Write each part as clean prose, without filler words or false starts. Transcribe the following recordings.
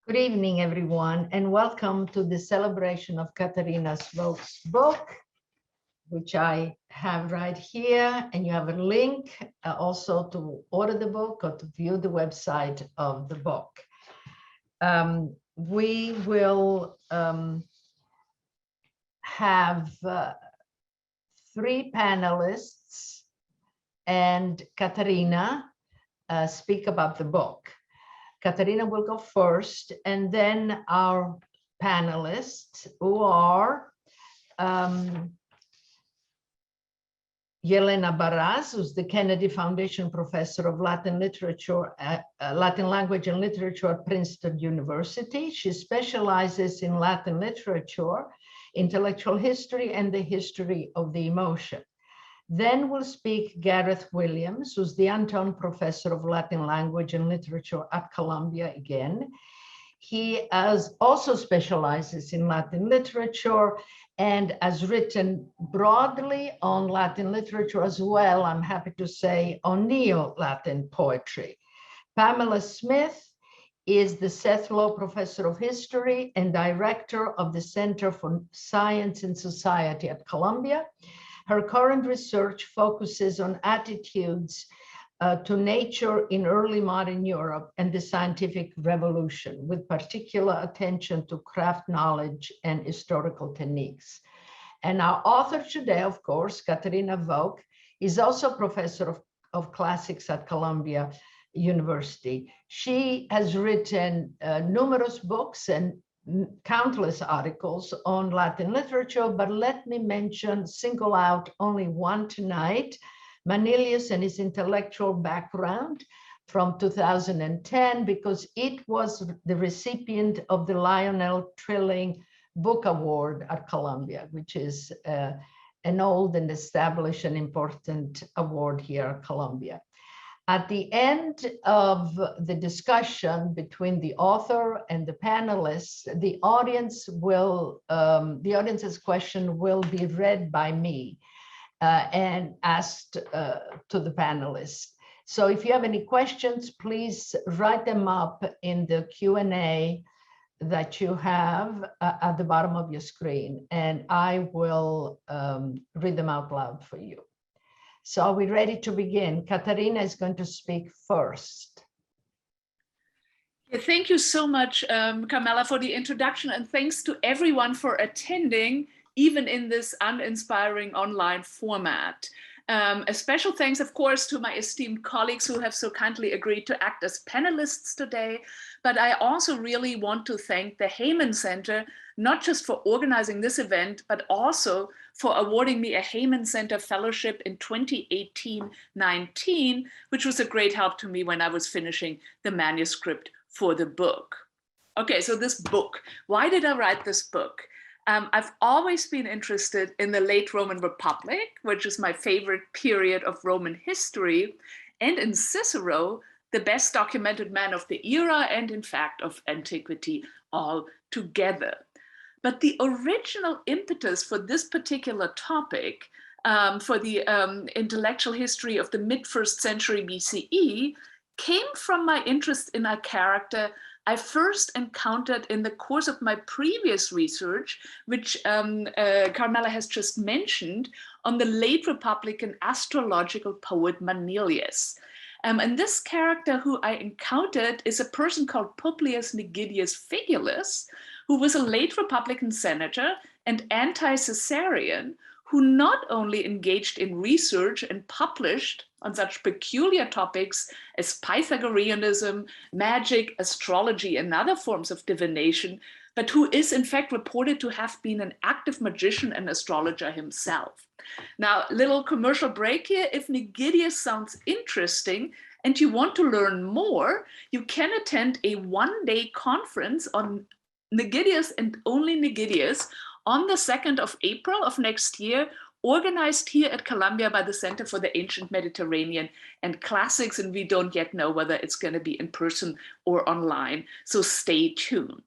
Good evening, everyone, and welcome to the celebration of Katharina Volk's book, which I have right here, and you have a link also to order the book or to view the website of the book. We will have three panelists and Katharina speak about the book. Katharina will go first, and then our panelists, who are Elena Barras, who's the Kennedy Foundation Professor of Latin Literature, Latin Language and Literature at Princeton University. She specializes in Latin literature, intellectual history, and the history of the emotion. Then will speak Gareth Williams, who's the Anton Professor of Latin Language and Literature at Columbia again. He also specializes in Latin literature and has written broadly on Latin literature as well, I'm happy to say, on Neo-Latin poetry. Pamela Smith is the Seth Low Professor of History and Director of the Center for Science and Society at Columbia. Her current research focuses on attitudes to nature in early modern Europe and the scientific revolution, with particular attention to craft knowledge and historical techniques. And our author today, of course, Katharina Volk, is also professor of classics at Columbia University. She has written numerous books and countless articles on Latin literature, but let me single out only one tonight, Manilius and his intellectual background from 2010, because it was the recipient of the Lionel Trilling Book Award at Columbia, which is an old and established and important award here at Columbia. At the end of the discussion between the author and the panelists, the audience's question will be read by me and asked to the panelists. So if you have any questions, please write them up in the Q&A that you have at the bottom of your screen, and I will read them out loud for you. So are we ready to begin? Katharina is going to speak first. Thank you so much, Pamela, for the introduction, and thanks to everyone for attending, even in this uninspiring online format. A special thanks, of course, to my esteemed colleagues who have so kindly agreed to act as panelists today. But I also really want to thank the Heyman Center, not just for organizing this event, but also for awarding me a Heyman Center Fellowship in 2018-19, which was a great help to me when I was finishing the manuscript for the book. Okay, so this book, why did I write this book? I've always been interested in the late Roman Republic, which is my favorite period of Roman history, and in Cicero, the best documented man of the era and in fact of antiquity all together. But the original impetus for this particular topic, for the intellectual history of the mid-1st century BCE, came from my interest in a character I first encountered in the course of my previous research, which Carmela has just mentioned, on the late Republican astrological poet Manilius. And this character who I encountered is a person called Publius Nigidius Figulus, who was a late Republican senator and anti-Caesarian, who not only engaged in research and published on such peculiar topics as Pythagoreanism, magic, astrology, and other forms of divination, but who is in fact reported to have been an active magician and astrologer himself. Now, little commercial break here. If Nigidius sounds interesting and you want to learn more, you can attend a one-day conference on Nigidius and only Nigidius on the 2nd of April of next year, organized here at Columbia by the Center for the Ancient Mediterranean and Classics, and we don't yet know whether it's going to be in person or online, so stay tuned.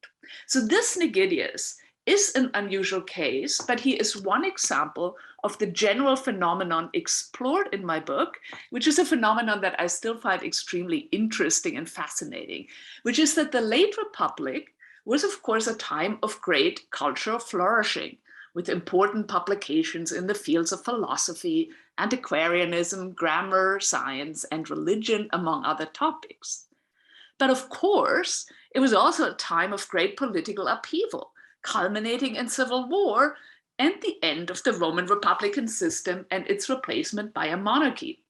So this Nigidius is an unusual case, but he is one example of the general phenomenon explored in my book, which is a phenomenon that I still find extremely interesting and fascinating, which is that the late Republic was, of course, a time of great cultural flourishing, with important publications in the fields of philosophy, antiquarianism, grammar, science, and religion, among other topics. But of course, it was also a time of great political upheaval, culminating in civil war and the end of the Roman Republican system and its replacement by a monarchy.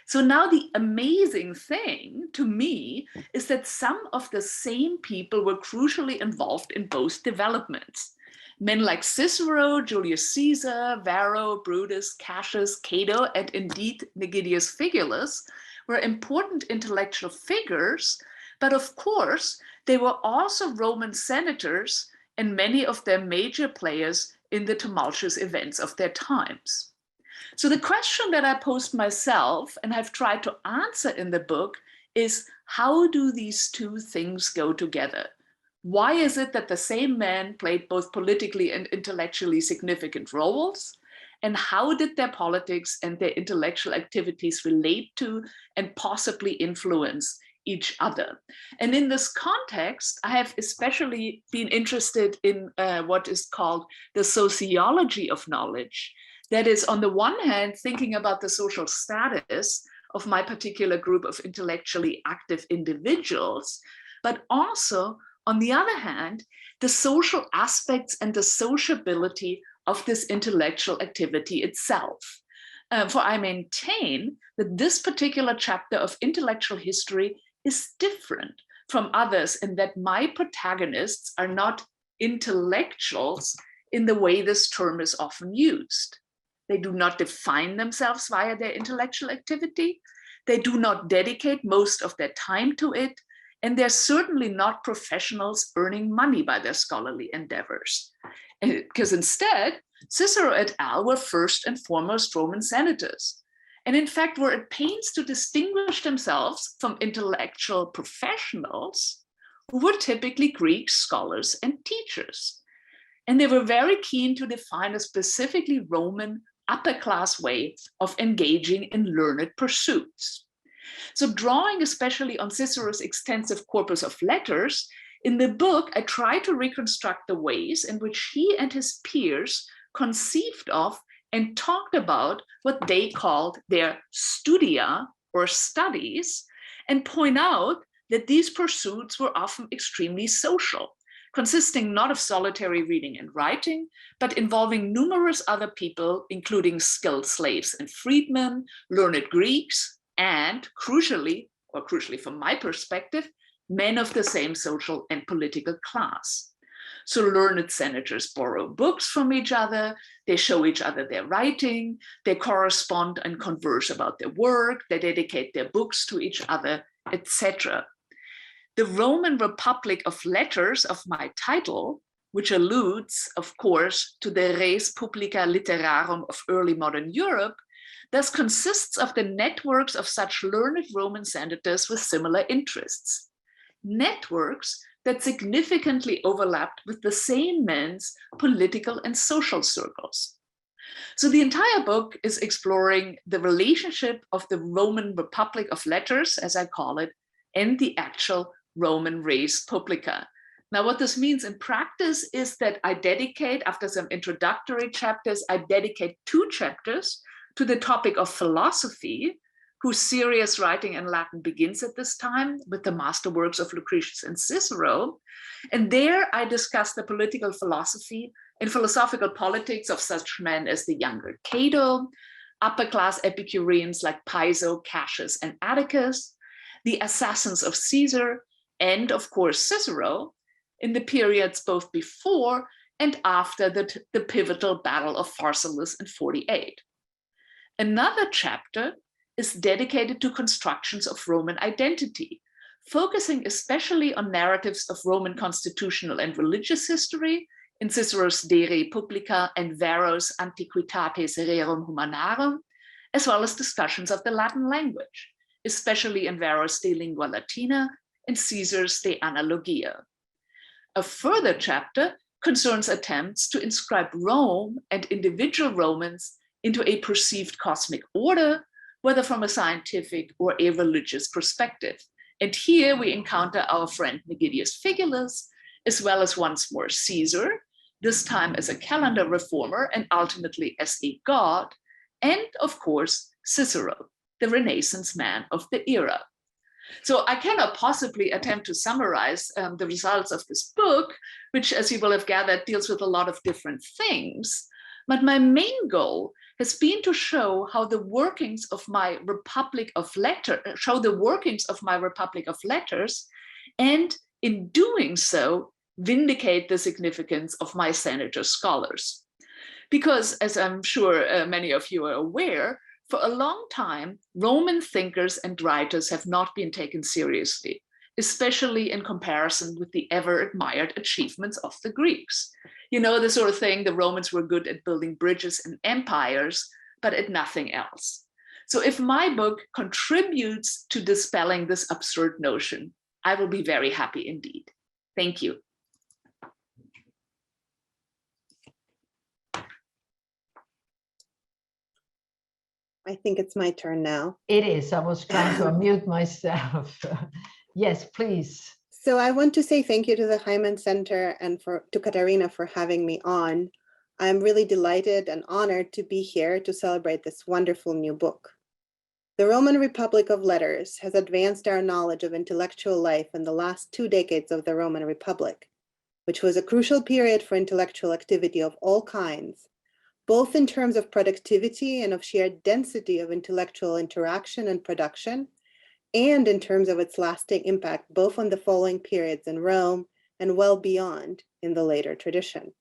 So now the amazing thing to me is that some of the same people were crucially involved in both developments. Men like Cicero, Julius Caesar, Varro, Brutus, Cassius, Cato, and indeed Nigidius Figulus were important intellectual figures, but of course, they were also Roman senators and many of their major players in the tumultuous events of their times. So the question that I posed myself and I've tried to answer in the book is, how do these two things go together? Why is it that the same men played both politically and intellectually significant roles? And how did their politics and their intellectual activities relate to and possibly influence each other? And in this context, I have especially been interested in what is called the sociology of knowledge. That is, on the one hand, thinking about the social status of my particular group of intellectually active individuals, but also, on the other hand, the social aspects and the sociability of this intellectual activity itself. For I maintain that this particular chapter of intellectual history is different from others in that my protagonists are not intellectuals in the way this term is often used. They do not define themselves via their intellectual activity. They do not dedicate most of their time to it. And they're certainly not professionals earning money by their scholarly endeavors. Because instead, Cicero et al. Were first and foremost Roman senators, and in fact were at pains to distinguish themselves from intellectual professionals who were typically Greek scholars and teachers. And they were very keen to define a specifically Roman upper-class way of engaging in learned pursuits. So drawing especially on Cicero's extensive corpus of letters, in the book, I try to reconstruct the ways in which he and his peers conceived of and talked about what they called their studia, or studies, and point out that these pursuits were often extremely social, consisting not of solitary reading and writing, but involving numerous other people, including skilled slaves and freedmen, learned Greeks, and crucially from my perspective, men of the same social and political class. So learned senators borrow books from each other, they show each other their writing, they correspond and converse about their work, they dedicate their books to each other, etc. The Roman Republic of Letters of my title, which alludes, of course, to the res publica literarum of early modern Europe, thus consists of the networks of such learned Roman senators with similar interests. Networks that significantly overlapped with the same men's political and social circles. So the entire book is exploring the relationship of the Roman Republic of Letters, as I call it, and the actual Roman res publica. Now, what this means in practice is that I dedicate, after some introductory chapters, I dedicate 2 chapters to the topic of philosophy, whose serious writing in Latin begins at this time with the masterworks of Lucretius and Cicero. And there I discuss the political philosophy and philosophical politics of such men as the younger Cato, upper-class Epicureans like Piso, Cassius, and Atticus, the assassins of Caesar, and of course Cicero, in the periods both before and after the pivotal Battle of Pharsalus in 48. Another chapter is dedicated to constructions of Roman identity, focusing especially on narratives of Roman constitutional and religious history in Cicero's De Republica and Varro's Antiquitates Rerum Humanarum, as well as discussions of the Latin language, especially in Varro's De Lingua Latina and Caesar's De Analogia. A further chapter concerns attempts to inscribe Rome and individual Romans into a perceived cosmic order, whether from a scientific or a religious perspective. And here we encounter our friend Nigidius Figulus, as well as once more Caesar, this time as a calendar reformer and ultimately as a god, and of course, Cicero, the Renaissance man of the era. So I cannot possibly attempt to summarize the results of this book, which, as you will have gathered, deals with a lot of different things. But my main goal has been to show how the workings of my Republic of Letters, and in doing so, vindicate the significance of my senator scholars. Because, as I'm sure many of you are aware, for a long time, Roman thinkers and writers have not been taken seriously, especially in comparison with the ever-admired achievements of the Greeks. You know, the sort of thing, the Romans were good at building bridges and empires, but at nothing else. So if my book contributes to dispelling this absurd notion, I will be very happy indeed. Thank you. I think it's my turn now. It is. I was trying to unmute myself. Yes, please. So I want to say thank you to the Hyman Center and to Katharina for having me on. I'm really delighted and honored to be here to celebrate this wonderful new book. The Roman Republic of Letters has advanced our knowledge of intellectual life in the last 2 decades of the Roman Republic, which was a crucial period for intellectual activity of all kinds, both in terms of productivity and of sheer density of intellectual interaction and production, and in terms of its lasting impact, both on the following periods in Rome and well beyond in the later tradition.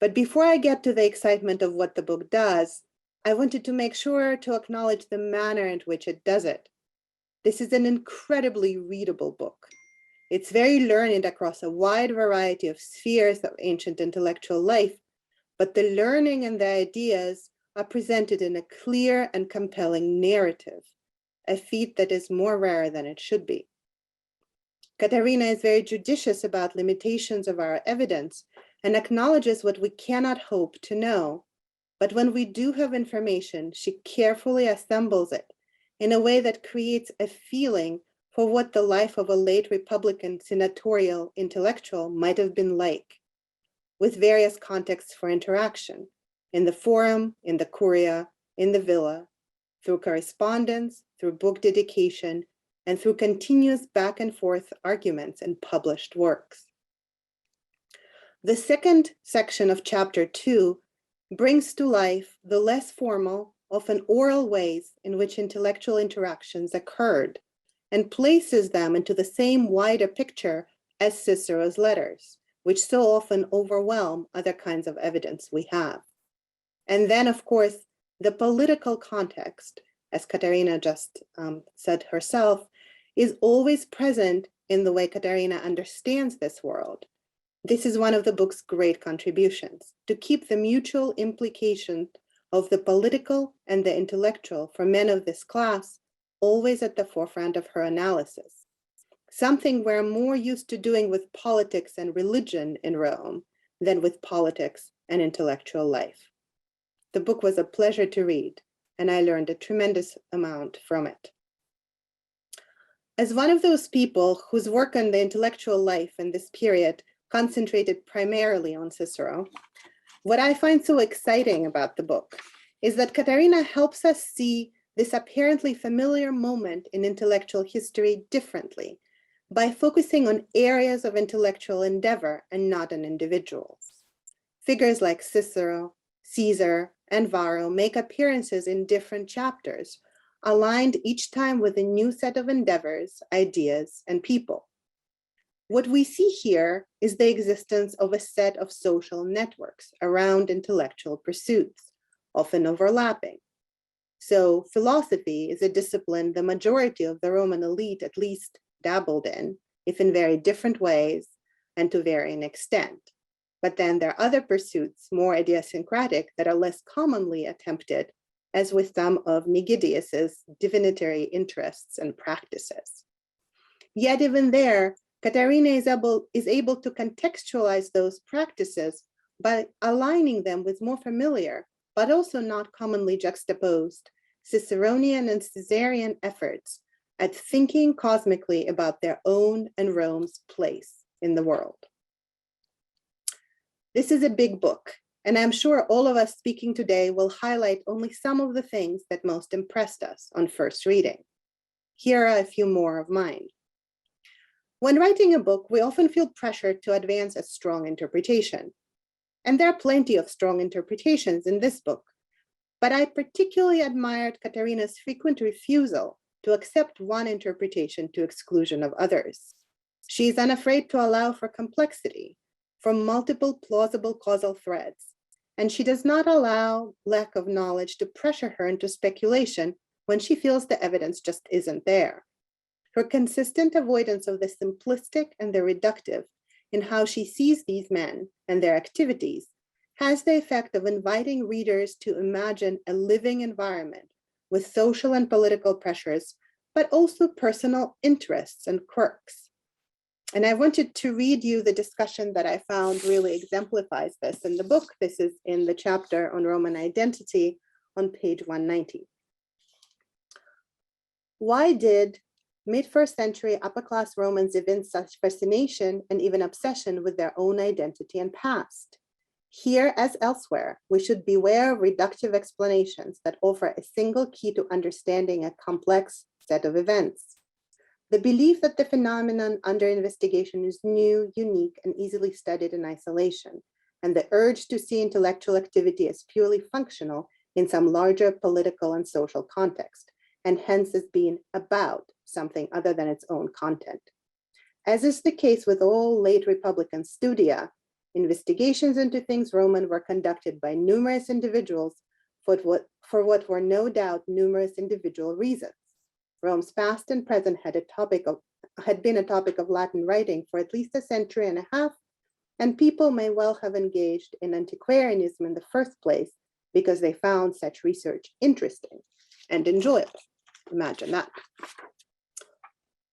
But before I get to the excitement of what the book does, I wanted to make sure to acknowledge the manner in which it does it. This is an incredibly readable book. It's very learned across a wide variety of spheres of ancient intellectual life, but the learning and the ideas are presented in a clear and compelling narrative, a feat that is more rare than it should be. Katharina is very judicious about limitations of our evidence and acknowledges what we cannot hope to know. But when we do have information, she carefully assembles it in a way that creates a feeling for what the life of a late Republican senatorial intellectual might have been like, with various contexts for interaction, in the forum, in the curia, in the villa, through correspondence, through book dedication, and through continuous back and forth arguments in published works. The second section of chapter 2 brings to life the less formal, often oral ways in which intellectual interactions occurred, and places them into the same wider picture as Cicero's letters, which so often overwhelm other kinds of evidence we have. And then, of course, the political context, as Katharina just said herself, is always present in the way Katharina understands this world. This is one of the book's great contributions, to keep the mutual implication of the political and the intellectual for men of this class always at the forefront of her analysis. Something we're more used to doing with politics and religion in Rome than with politics and intellectual life. The book was a pleasure to read, and I learned a tremendous amount from it. As one of those people whose work on the intellectual life in this period concentrated primarily on Cicero, what I find so exciting about the book is that Katharina helps us see this apparently familiar moment in intellectual history differently, by focusing on areas of intellectual endeavor and not on individuals. Figures like Cicero, Caesar, and Varro make appearances in different chapters, aligned each time with a new set of endeavors, ideas, and people. What we see here is the existence of a set of social networks around intellectual pursuits, often overlapping. So philosophy is a discipline the majority of the Roman elite at least dabbled in, if in very different ways and to varying extent. But then there are other pursuits, more idiosyncratic, that are less commonly attempted, as with some of Nigidius's divinatory interests and practices. Yet even there, Katharina is able to contextualize those practices by aligning them with more familiar, but also not commonly juxtaposed, Ciceronian and Caesarian efforts at thinking cosmically about their own and Rome's place in the world. This is a big book, and I'm sure all of us speaking today will highlight only some of the things that most impressed us on first reading. Here are a few more of mine. When writing a book, we often feel pressured to advance a strong interpretation. And there are plenty of strong interpretations in this book, but I particularly admired Katharina's frequent refusal to accept one interpretation to exclusion of others. She is unafraid to allow for complexity from multiple plausible causal threads, and she does not allow lack of knowledge to pressure her into speculation when she feels the evidence just isn't there. Her consistent avoidance of the simplistic and the reductive in how she sees these men and their activities has the effect of inviting readers to imagine a living environment with social and political pressures, but also personal interests and quirks. And I wanted to read you the discussion that I found really exemplifies this in the book. This is in the chapter on Roman identity on page 190. Why did mid-first century upper-class Romans evince such fascination and even obsession with their own identity and past? Here, as elsewhere, we should beware of reductive explanations that offer a single key to understanding a complex set of events. The belief that the phenomenon under investigation is new, unique, and easily studied in isolation, and the urge to see intellectual activity as purely functional in some larger political and social context, and hence as being about something other than its own content. As is the case with all late Republican studia, investigations into things Roman were conducted by numerous individuals for what were no doubt numerous individual reasons. Rome's past and present had been a topic of Latin writing for at least a century and a half, and people may well have engaged in antiquarianism in the first place because they found such research interesting and enjoyable. Imagine that.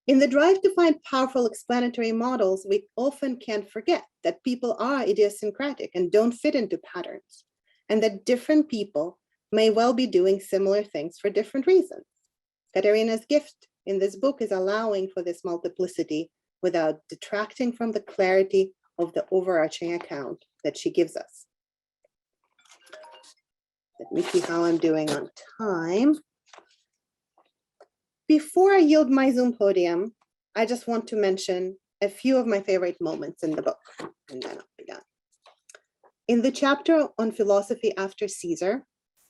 In the drive to find powerful explanatory models, we often can't forget that people are idiosyncratic and don't fit into patterns, and that different people may well be doing similar things for different reasons. Katharina's gift in this book is allowing for this multiplicity without detracting from the clarity of the overarching account that she gives us. Let me see how I'm doing on time. Before I yield my Zoom podium, I just want to mention a few of my favorite moments in the book, and then I'll be done. In the chapter on philosophy after Caesar,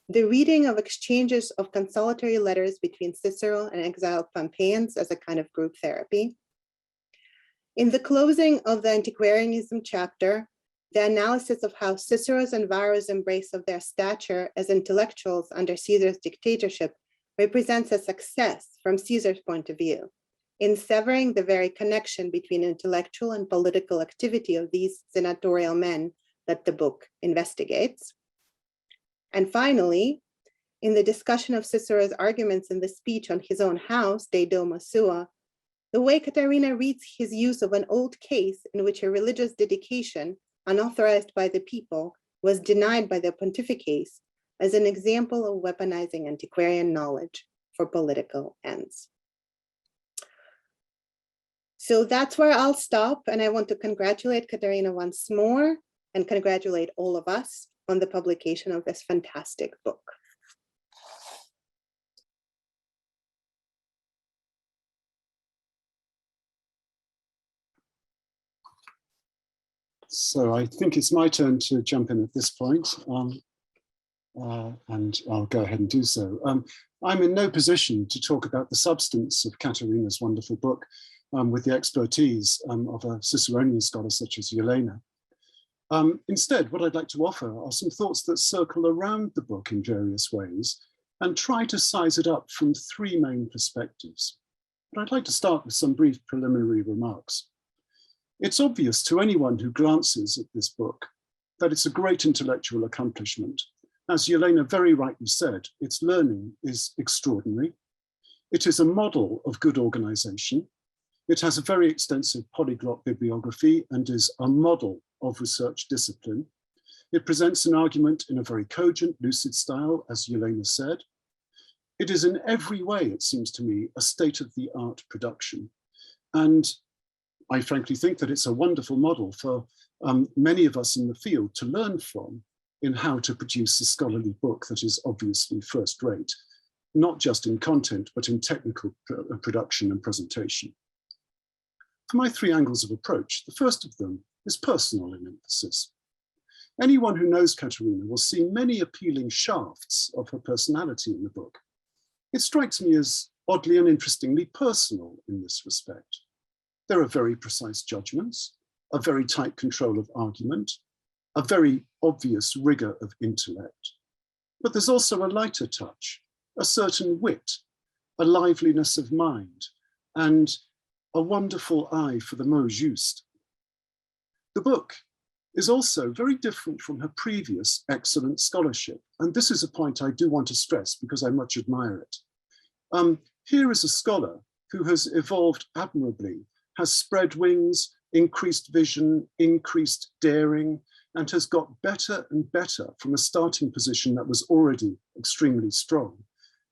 the reading of exchanges of consolatory letters between Cicero and exiled Pompeians as a kind of group therapy. In the closing of the antiquarianism chapter, the analysis of how Cicero's and Varro's embrace of their stature as intellectuals under Caesar's dictatorship represents a success from Caesar's point of view in severing the very connection between intellectual and political activity of these senatorial men that the book investigates. And finally, in the discussion of Cicero's arguments in the speech on his own house, De Domo Sua, the way Katharina reads his use of an old case in which a religious dedication, unauthorized by the people, was denied by the pontificates as an example of weaponizing antiquarian knowledge for political ends. So that's where I'll stop, and I want to congratulate Katharina once more and congratulate all of us on the publication of this fantastic book. So I think it's my turn to jump in at this point, and I'll go ahead and do so. I'm in no position to talk about the substance of Katharina's wonderful book with the expertise of a Ciceronian scholar such as Elena. Instead, what I'd like to offer are some thoughts that circle around the book in various ways and try to size it up from three main perspectives. But I'd like to start with some brief preliminary remarks. It's obvious to anyone who glances at this book that it's a great intellectual accomplishment. As Elena very rightly said, its learning is extraordinary. It is a model of good organization. It has a very extensive polyglot bibliography and is a model of research discipline. It presents an argument in a very cogent, lucid style, as Elena said. It is in every way, it seems to me, a state-of-the-art production. And I frankly think that it's a wonderful model for many of us in the field to learn from in how to produce a scholarly book that is obviously first-rate, not just in content, but in technical production and presentation. For my three angles of approach, the first of them is personal in emphasis. Anyone who knows Katharina will see many appealing shafts of her personality in the book. It strikes me as oddly and interestingly personal in this respect. There are very precise judgments, a very tight control of argument, a very obvious rigor of intellect. But there's also a lighter touch, a certain wit, a liveliness of mind, and a wonderful eye for the mot juste. The book is also very different from her previous excellent scholarship. And this is a point I do want to stress because I much admire it. Here is a scholar who has evolved admirably, has spread wings, increased vision, increased daring, and has got better and better from a starting position that was already extremely strong.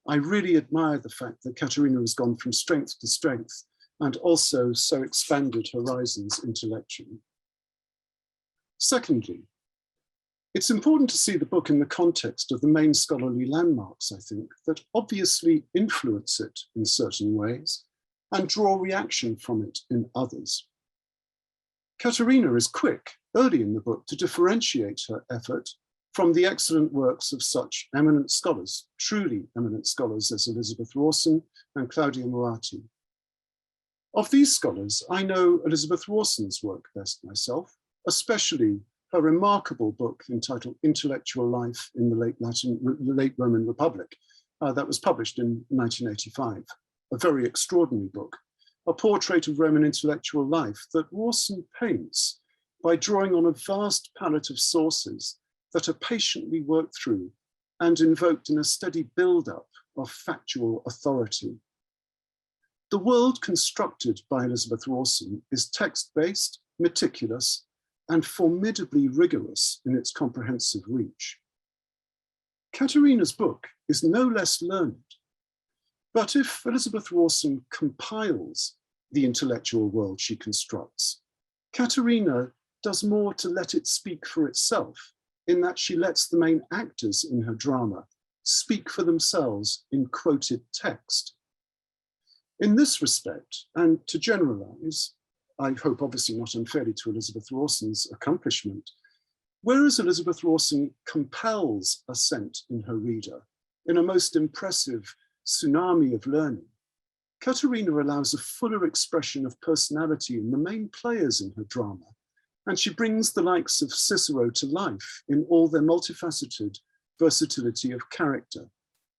I really admire the fact that Katharina has gone from strength to strength and also so expanded horizons intellectually. Secondly, it's important to see the book in the context of the main scholarly landmarks, I think, that obviously influence it in certain ways and draw reaction from it in others. Katharina is quick, early in the book, to differentiate her effort from the excellent works of such eminent scholars, truly eminent scholars as Elizabeth Rawson and Claudia Moatti. Of these scholars, I know Elizabeth Rawson's work best myself, especially her remarkable book entitled Intellectual Life in the Late Roman Republic, that was published in 1985, a very extraordinary book, a portrait of Roman intellectual life that Rawson paints by drawing on a vast palette of sources that are patiently worked through and invoked in a steady build-up of factual authority. The world constructed by Elizabeth Rawson is text-based, meticulous, and formidably rigorous in its comprehensive reach. Katharina's book is no less learned, but if Elizabeth Rawson compiles the intellectual world she constructs, Katharina does more to let it speak for itself, in that she lets the main actors in her drama speak for themselves in quoted text. In this respect, and to generalize, I hope obviously not unfairly to Elizabeth Rawson's accomplishment, whereas Elizabeth Rawson compels assent in her reader in a most impressive tsunami of learning, Katharina allows a fuller expression of personality in the main players in her drama, and she brings the likes of Cicero to life in all their multifaceted versatility of character.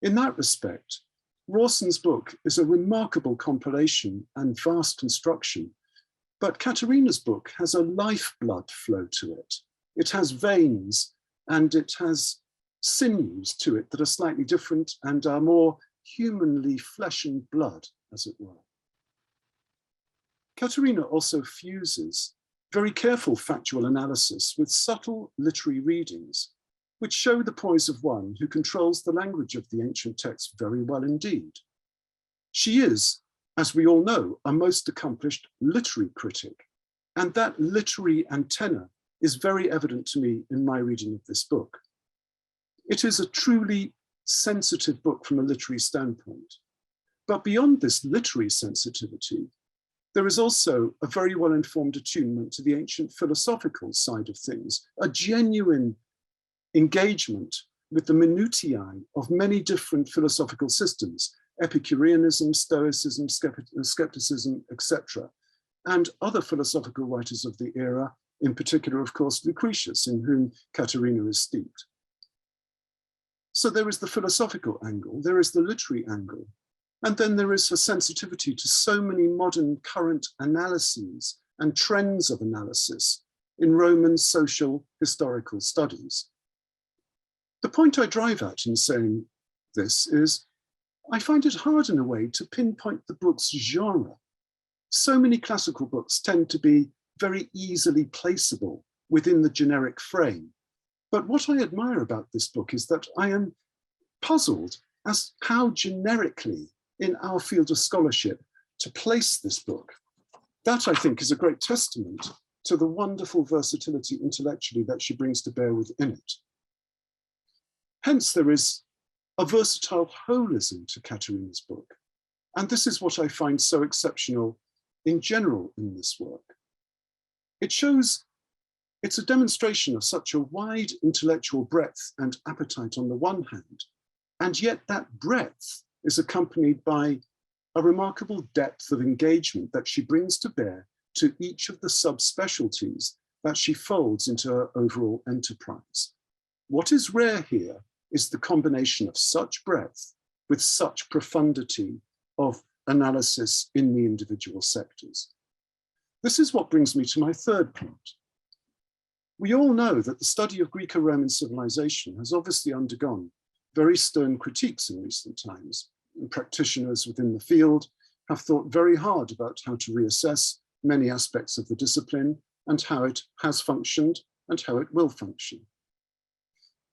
In that respect, Rawson's book is a remarkable compilation and vast construction, but Katharina's book has a lifeblood flow to it. It has veins and it has sinews to it that are slightly different and are more humanly flesh and blood, as it were. Katharina also fuses very careful factual analysis with subtle literary readings, which show the poise of one who controls the language of the ancient text very well indeed. She is, as we all know, a most accomplished literary critic, and that literary antenna is very evident to me in my reading of this book. It is a truly sensitive book from a literary standpoint, but beyond this literary sensitivity, there is also a very well-informed attunement to the ancient philosophical side of things, a genuine engagement with the minutiae of many different philosophical systems, Epicureanism, Stoicism, skepticism, etc., and other philosophical writers of the era, in particular, of course, Lucretius, in whom Katharina is steeped. So there is the philosophical angle, there is the literary angle, and then there is her sensitivity to so many modern current analyses and trends of analysis in Roman social historical studies. The point I drive at in saying this is, I find it hard in a way to pinpoint the book's genre. So many classical books tend to be very easily placeable within the generic frame. But what I admire about this book is that I am puzzled as how generically in our field of scholarship to place this book. That, I think, is a great testament to the wonderful versatility intellectually that she brings to bear within it. Hence, there is a versatile holism to Katharina's book. And this is what I find so exceptional in general in this work. It shows, it's a demonstration of such a wide intellectual breadth and appetite on the one hand, and yet that breadth is accompanied by a remarkable depth of engagement that she brings to bear to each of the subspecialties that she folds into her overall enterprise. What is rare here is the combination of such breadth with such profundity of analysis in the individual sectors. This is what brings me to my third point. We all know that the study of Greco-Roman civilization has obviously undergone very stern critiques in recent times, and practitioners within the field have thought very hard about how to reassess many aspects of the discipline and how it has functioned and how it will function.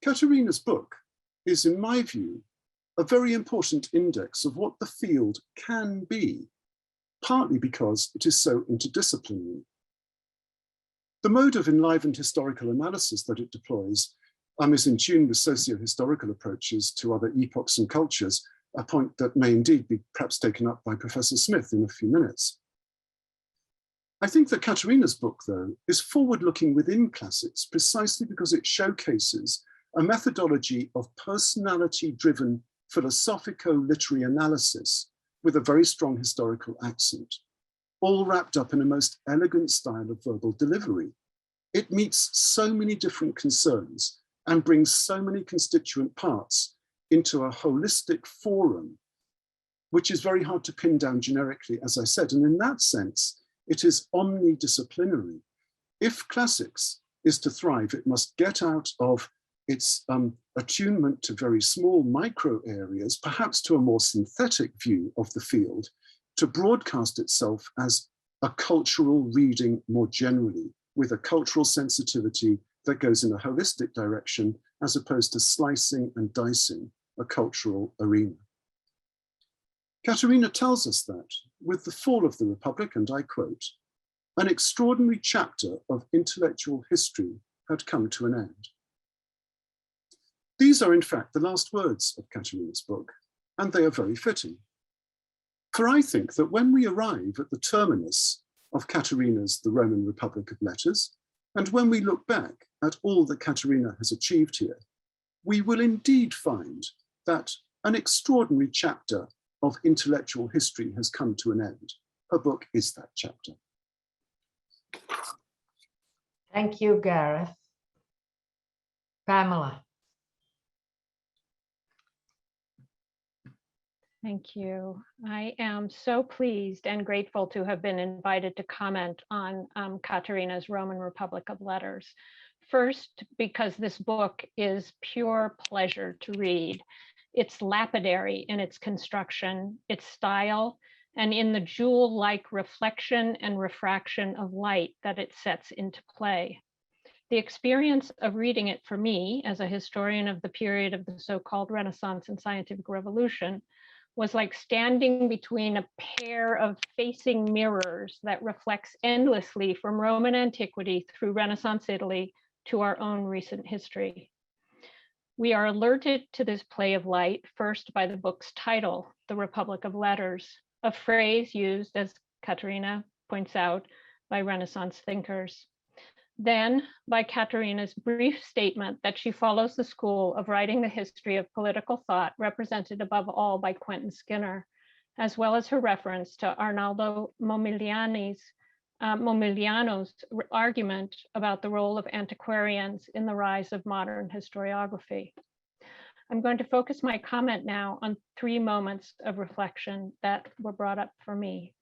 Katharina's book is, in my view, a very important index of what the field can be, partly because it is so interdisciplinary. The mode of enlivened historical analysis that it deploys is in tune with socio-historical approaches to other epochs and cultures, a point that may indeed be perhaps taken up by Professor Smith in a few minutes. I think that Katharina's book, though, is forward-looking within classics precisely because it showcases a methodology of personality-driven philosophico-literary analysis with a very strong historical accent, all wrapped up in a most elegant style of verbal delivery. It meets so many different concerns and brings so many constituent parts into a holistic forum, which is very hard to pin down generically, as I said. And in that sense, it is omnidisciplinary. If classics is to thrive, it must get out of its attunement to very small micro areas, perhaps to a more synthetic view of the field, to broadcast itself as a cultural reading more generally, with a cultural sensitivity that goes in a holistic direction, as opposed to slicing and dicing a cultural arena. Katharina tells us that with the fall of the Republic, and I quote, an extraordinary chapter of intellectual history had come to an end. These are in fact the last words of Katharina's book, and they are very fitting. For I think that when we arrive at the terminus of Katharina's The Roman Republic of Letters, and when we look back at all that Katharina has achieved here, we will indeed find that an extraordinary chapter of intellectual history has come to an end. Her book is that chapter. Thank you, Gareth. Pamela. Thank you. I am so pleased and grateful to have been invited to comment on Katharina's Roman Republic of Letters. First, because this book is pure pleasure to read. It's lapidary in its construction, its style, and in the jewel-like reflection and refraction of light that it sets into play. The experience of reading it for me, as a historian of the period of the so-called Renaissance and Scientific Revolution, was like standing between a pair of facing mirrors that reflects endlessly from Roman antiquity through Renaissance Italy to our own recent history. We are alerted to this play of light first by the book's title, The Republic of Letters, a phrase used, as Katharina points out, by Renaissance thinkers. Then by Katharina's brief statement that she follows the school of writing the history of political thought represented above all by Quentin Skinner, as well as her reference to Arnaldo Momigliano's argument about the role of antiquarians in the rise of modern historiography. I'm going to focus my comment now on 3 moments of reflection that were brought up for me.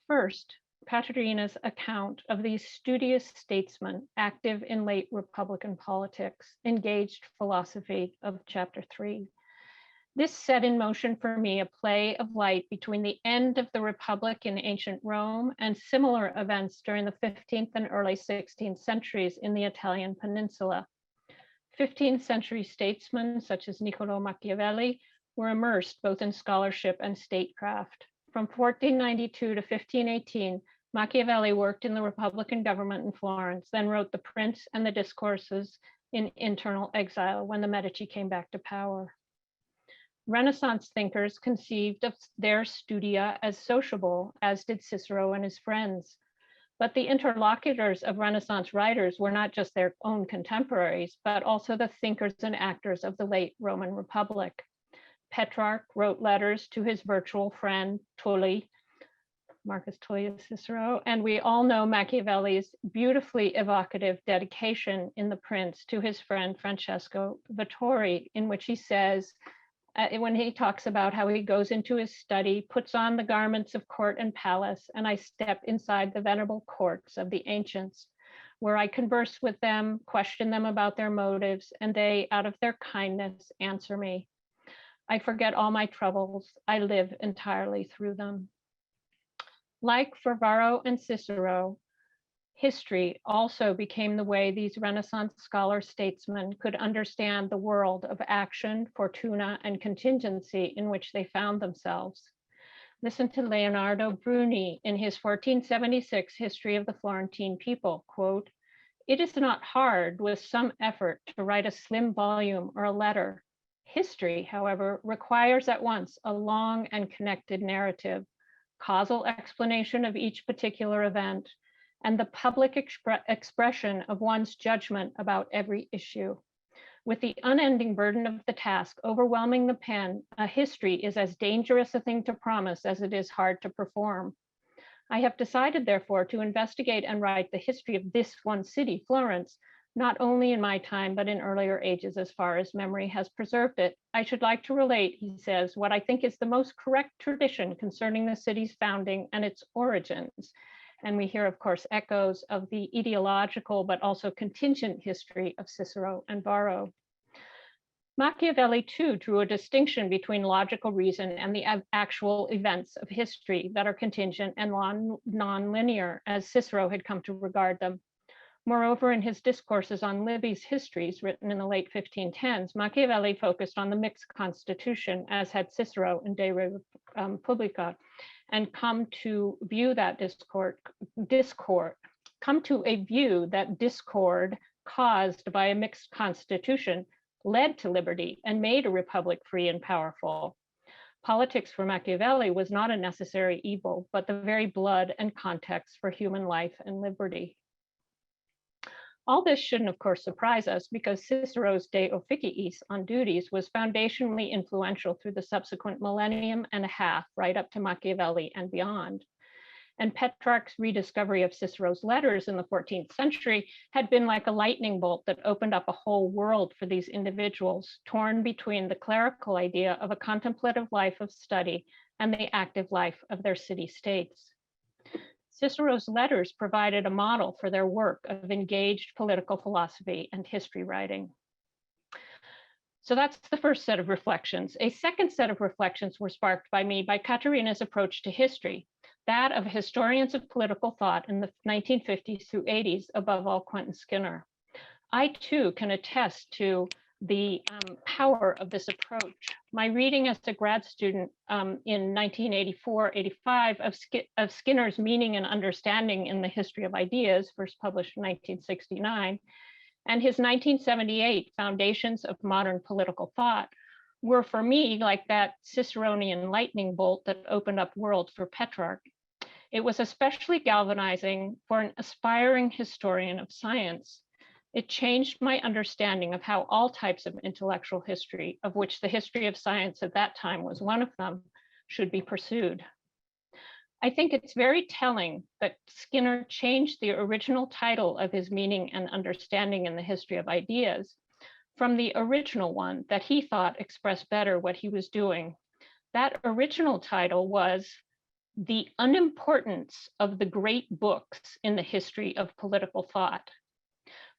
First, Katharina's account of these studious statesmen active in late Republican politics, engaged philosophy of chapter 3. This set in motion for me a play of light between the end of the Republic in ancient Rome and similar events during the 15th and early 16th centuries in the Italian peninsula. 15th century statesmen such as Niccolò Machiavelli were immersed both in scholarship and statecraft. From 1492 to 1518, Machiavelli worked in the Republican government in Florence, then wrote The Prince and the Discourses in internal exile when the Medici came back to power. Renaissance thinkers conceived of their studia as sociable, as did Cicero and his friends. But the interlocutors of Renaissance writers were not just their own contemporaries, but also the thinkers and actors of the late Roman Republic. Petrarch wrote letters to his virtual friend Tully, Marcus Tullius Cicero, and we all know Machiavelli's beautifully evocative dedication in The Prince to his friend Francesco Vittori, in which he says, when he talks about how he goes into his study, puts on the garments of court and palace, and I step inside the venerable courts of the ancients, where I converse with them, question them about their motives, and they, out of their kindness, answer me. I forget all my troubles. I live entirely through them. Like for Varro and Cicero, history also became the way these Renaissance scholar statesmen could understand the world of action, fortuna, and contingency in which they found themselves. Listen to Leonardo Bruni in his 1476 History of the Florentine People, quote, "It is not hard with some effort to write a slim volume or a letter. History, however, requires at once a long and connected narrative, causal explanation of each particular event, and the public expression of one's judgment about every issue. With the unending burden of the task overwhelming the pen, a history is as dangerous a thing to promise as it is hard to perform. I have decided, therefore, to investigate and write the history of this one city, Florence, not only in my time, but in earlier ages as far as memory has preserved it. I should like to relate," he says, "what I think is the most correct tradition concerning the city's founding and its origins." And we hear, of course, echoes of the ideological, but also contingent history of Cicero and Varro. Machiavelli, too, drew a distinction between logical reason and the actual events of history that are contingent and non-linear, as Cicero had come to regard them. Moreover, in his discourses on Livy's histories, written in the late 1510s, Machiavelli focused on the mixed constitution, as had Cicero in De Republica, and come to a view that discord caused by a mixed constitution led to liberty and made a republic free and powerful. Politics for Machiavelli was not a necessary evil, but the very blood and context for human life and liberty. All this shouldn't, of course, surprise us, because Cicero's De Officiis on duties was foundationally influential through the subsequent millennium and a half, right up to Machiavelli and beyond. And Petrarch's rediscovery of Cicero's letters in the 14th century had been like a lightning bolt that opened up a whole world for these individuals, torn between the clerical idea of a contemplative life of study and the active life of their city-states. Cicero's letters provided a model for their work of engaged political philosophy and history writing. So that's the first set of reflections. A second set of reflections were sparked by me by Katharina's approach to history, that of historians of political thought in the 1950s through 80s, above all Quentin Skinner. I too can attest to the power of this approach. My reading as a grad student in 1984-85 of Skinner's Meaning and Understanding in the History of Ideas, first published in 1969, and his 1978 Foundations of Modern Political Thought were, for me, like that Ciceronian lightning bolt that opened up worlds for Petrarch. It was especially galvanizing for an aspiring historian of science. It changed my understanding of how all types of intellectual history, of which the history of science at that time was one of them, should be pursued. I think it's very telling that Skinner changed the original title of his Meaning and Understanding in the History of Ideas from the original one that he thought expressed better what he was doing. That original title was The Unimportance of the Great Books in the History of Political Thought.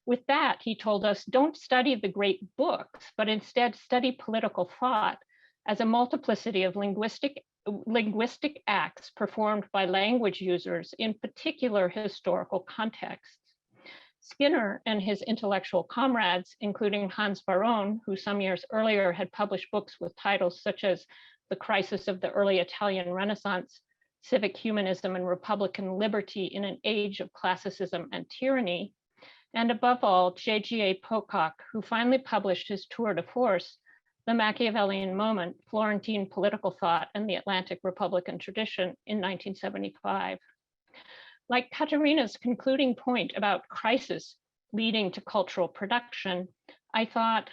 With that, he told us, don't study the great books, but instead study political thought as a multiplicity of linguistic acts performed by language users in particular historical contexts. Skinner and his intellectual comrades, including Hans Varro, who some years earlier had published books with titles such as The Crisis of the Early Italian Renaissance, Civic Humanism and Republican Liberty in an Age of Classicism and Tyranny, and above all, J.G.A. Pocock, who finally published his tour de force, The Machiavellian Moment, Florentine Political Thought and the Atlantic Republican Tradition in 1975. Like Katharina's concluding point about crisis leading to cultural production, I thought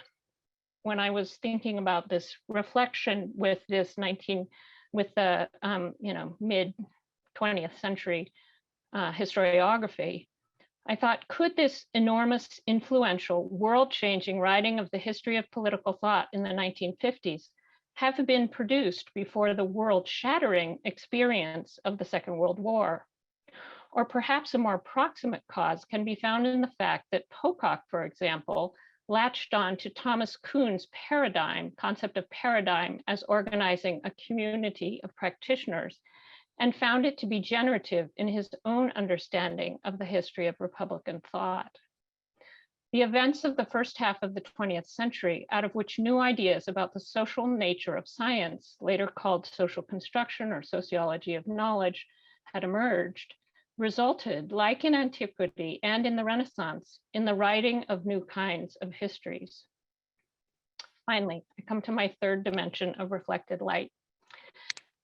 when I was thinking about this reflection with the mid 20th century historiography, I thought, could this enormous, influential, world-changing writing of the history of political thought in the 1950s have been produced before the world-shattering experience of the Second World War? Or perhaps a more proximate cause can be found in the fact that Pocock, for example, latched on to Thomas Kuhn's concept of paradigm as organizing a community of practitioners, and found it to be generative in his own understanding of the history of Republican thought. The events of the first half of the 20th century, out of which new ideas about the social nature of science, later called social construction or sociology of knowledge, had emerged, resulted, like in antiquity and in the Renaissance, in the writing of new kinds of histories. Finally, I come to my third dimension of reflected light,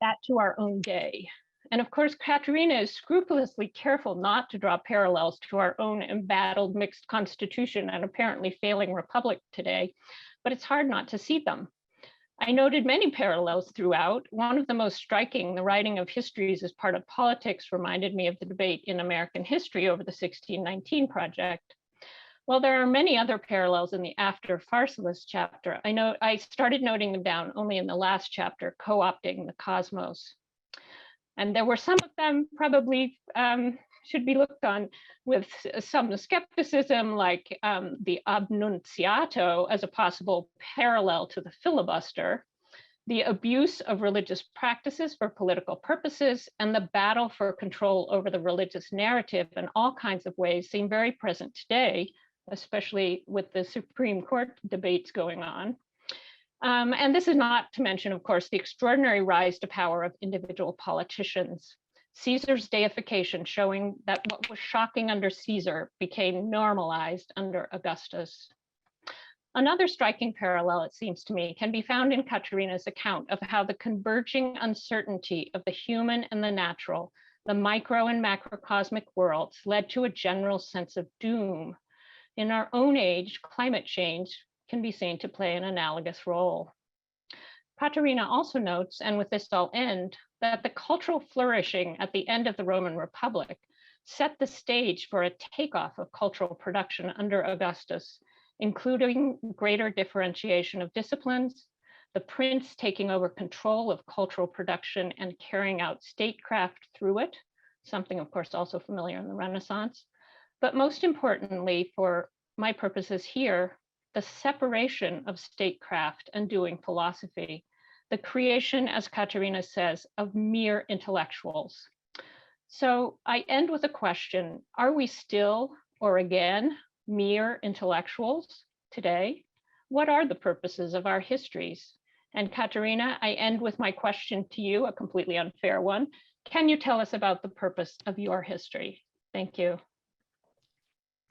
that to our own day. And of course, Katharina is scrupulously careful not to draw parallels to our own embattled mixed constitution and apparently failing republic today, but it's hard not to see them. I noted many parallels throughout. One of the most striking, the writing of histories as part of politics, reminded me of the debate in American history over the 1619 project. While there are many other parallels in the After Pharsalus chapter, I started noting them down only in the last chapter, Co-opting the Cosmos. And there were some of them probably should be looked on with some skepticism, like the obnunciato as a possible parallel to the filibuster, the abuse of religious practices for political purposes, and the battle for control over the religious narrative in all kinds of ways seem very present today, especially with the Supreme Court debates going on. And this is not to mention, of course, the extraordinary rise to power of individual politicians. Caesar's deification, showing that what was shocking under Caesar became normalized under Augustus. Another striking parallel, it seems to me, can be found in Katharina's account of how the converging uncertainty of the human and the natural, the micro and macrocosmic worlds, led to a general sense of doom. In our own age, climate change can be seen to play an analogous role. Katharina also notes, and with this I'll end, that the cultural flourishing at the end of the Roman Republic set the stage for a takeoff of cultural production under Augustus, including greater differentiation of disciplines, the prince taking over control of cultural production and carrying out statecraft through it, something of course also familiar in the Renaissance, but most importantly for my purposes here, the separation of statecraft and doing philosophy, the creation, as Katharina says, of mere intellectuals. So I end with a question: are we still, or again, mere intellectuals today? What are the purposes of our histories? And Katharina, I end with my question to you, a completely unfair one. Can you tell us about the purpose of your history? Thank you.